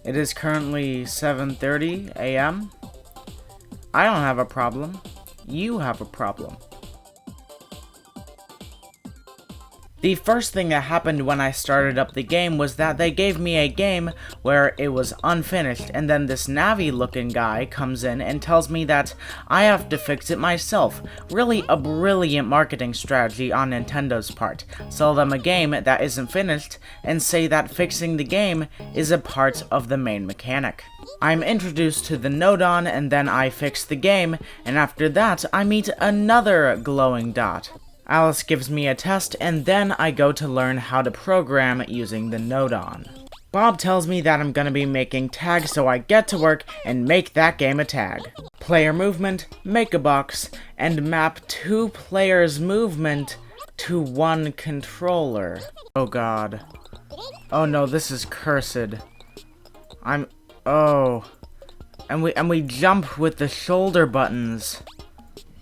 It is currently 7:30 a.m. I don't have a problem. You have a problem. The first thing that happened when I started up the game was that they gave me a game where it was unfinished, and then this Navi looking guy comes in and tells me that I have to fix it myself. Really a brilliant marketing strategy on Nintendo's part. Sell them a game that isn't finished and say that fixing the game is a part of the main mechanic. I'm introduced to the Nodon, and then I fix the game, and after that I meet another glowing dot. Alice gives me a test, and then I go to learn how to program using the Nodon. Bob tells me that I'm gonna be making tags, so I get to work and make that game a tag. Player movement, make a box, and map 2 players' movement to 1 controller. Oh god. Oh no, this is cursed. And we jump with the shoulder buttons.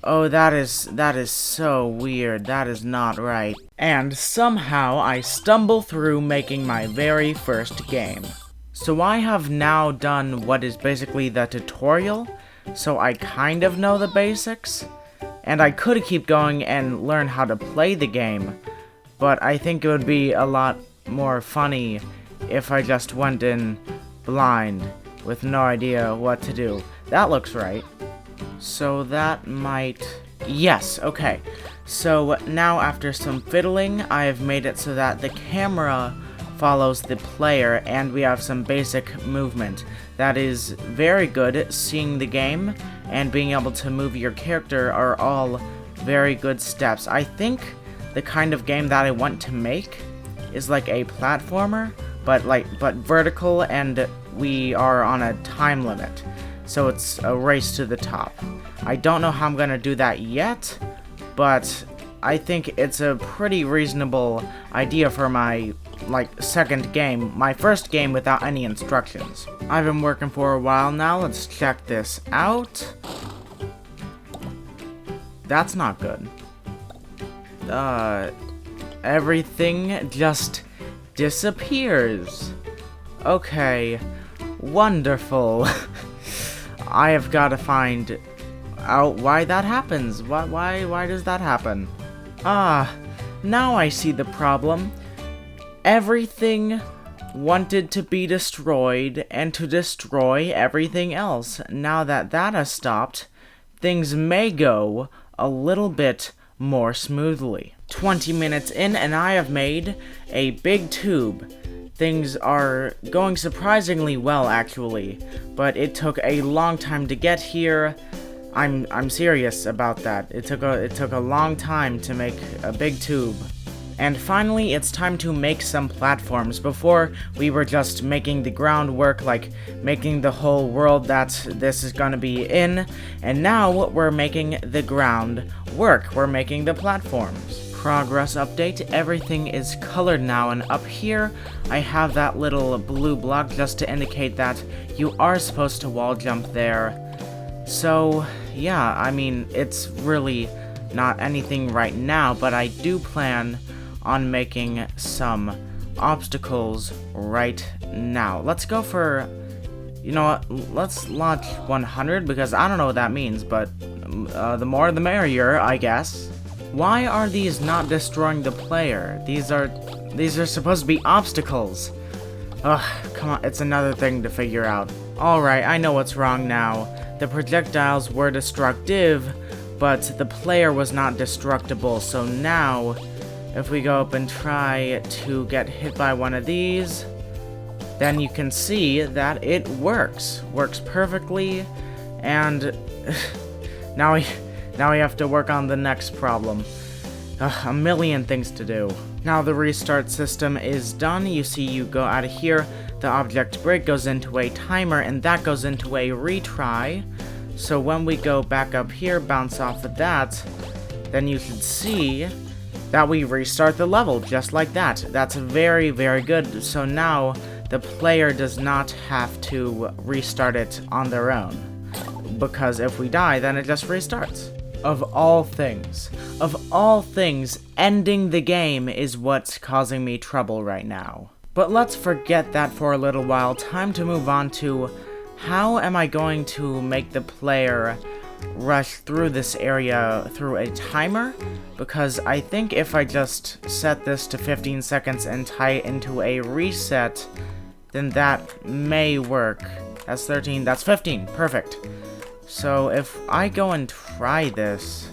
Oh, that is so weird. That is not right. And somehow I stumble through making my very first game. So I have now done what is basically the tutorial, so I kind of know the basics. And I could keep going and learn how to play the game, but I think it would be a lot more funny if I just went in blind with no idea what to do. That looks right. So that might... Yes, okay. So now after some fiddling, I have made it so that the camera follows the player and we have some basic movement. That is very good. Seeing the game and being able to move your character are all very good steps. I think the kind of game that I want to make is like a platformer, but vertical, and we are on a time limit. So it's a race to the top. I don't know how I'm gonna do that yet, but I think it's a pretty reasonable idea for my, second game, my first game without any instructions. I've been working for a while now. Let's check this out. That's not good. Everything just disappears. Okay, wonderful. I have got to find out why that happens. Why does that happen? Ah, now I see the problem. Everything wanted to be destroyed and to destroy everything else. Now that that has stopped, things may go a little bit more smoothly. 20 minutes in and I have made a big tube. Things are going surprisingly well, actually, but it took a long time to get here. I'm serious about that. It took a long time to make a big tube. And finally, it's time to make some platforms. Before, we were just making the groundwork, like making the whole world that this is gonna be in, and now we're making the ground work. We're making the platforms. Progress update, everything is colored now, and up here I have that little blue block just to indicate that you are supposed to wall jump there. So yeah, I mean, it's really not anything right now, but I do plan on making some obstacles right now. Let's go for, you know what, let's launch 100, because I don't know what that means, but the more the merrier, I guess. Why are these not destroying the player? These are supposed to be obstacles. Ugh, come on, it's another thing to figure out. Alright, I know what's wrong now. The projectiles were destructive, but the player was not destructible, so now, if we go up and try to get hit by one of these, then you can see that it works. Works perfectly, and now we have to work on the next problem. A million things to do. Now the restart system is done. You see, you go out of here, the object break goes into a timer, and that goes into a retry. So when we go back up here, bounce off of that, then you should see that we restart the level just like that. That's very, very good. So now the player does not have to restart it on their own, because if we die, then it just restarts. Of all things, ending the game is what's causing me trouble right now. But let's forget that for a little while. Time to move on to how am I going to make the player rush through this area through a timer? Because I think if I just set this to 15 seconds and tie it into a reset, then that may work. That's 13, that's 15, perfect. So if I go and try this,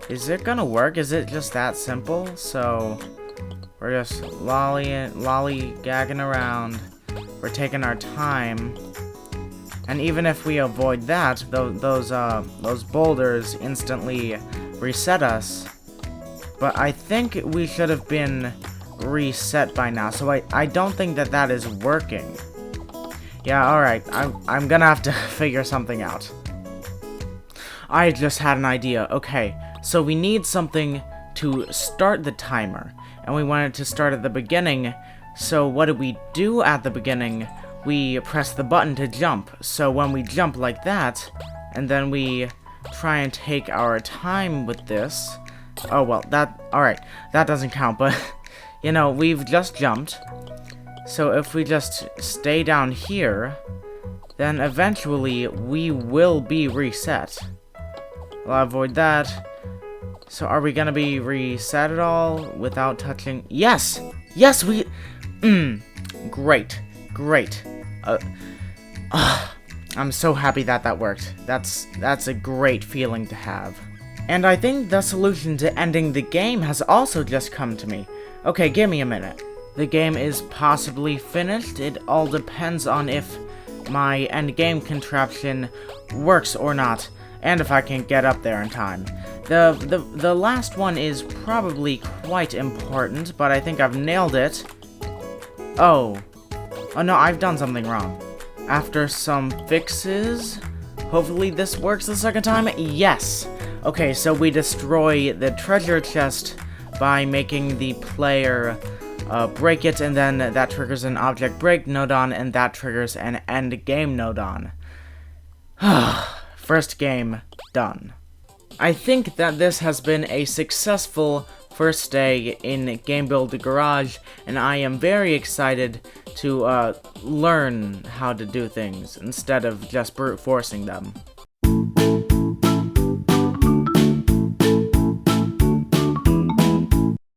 is it gonna work? Is it just that simple? So we're just lollygagging around. We're taking our time. And even if we avoid that, those boulders instantly reset us. But I think we should have been reset by now, so I don't think that is working. Yeah, alright, I'm gonna have to figure something out. I just had an idea. Okay, so we need something to start the timer, and we want it to start at the beginning, so what do we do at the beginning? We press the button to jump, so when we jump like that, and then we try and take our time with this. Oh, well, alright, that doesn't count, but, you know, we've just jumped. So if we just stay down here, then eventually we will be reset. I'll avoid that. So are we gonna be reset at all without touching? Yes! Yes, we... Great. Great. I'm so happy that worked. That's a great feeling to have. And I think the solution to ending the game has also just come to me. Okay, give me a minute. The game is possibly finished. It all depends on if my end game contraption works or not, and if I can get up there in time. The last one is probably quite important, but I think I've nailed it. Oh no, I've done something wrong. After some fixes, hopefully this works the second time. Yes! Okay, so we destroy the treasure chest by making the player break it, and then that triggers an object break nodon, and that triggers an end game nodon. First game done. I think that this has been a successful first day in Game Builder Garage, and I am very excited to learn how to do things instead of just brute forcing them.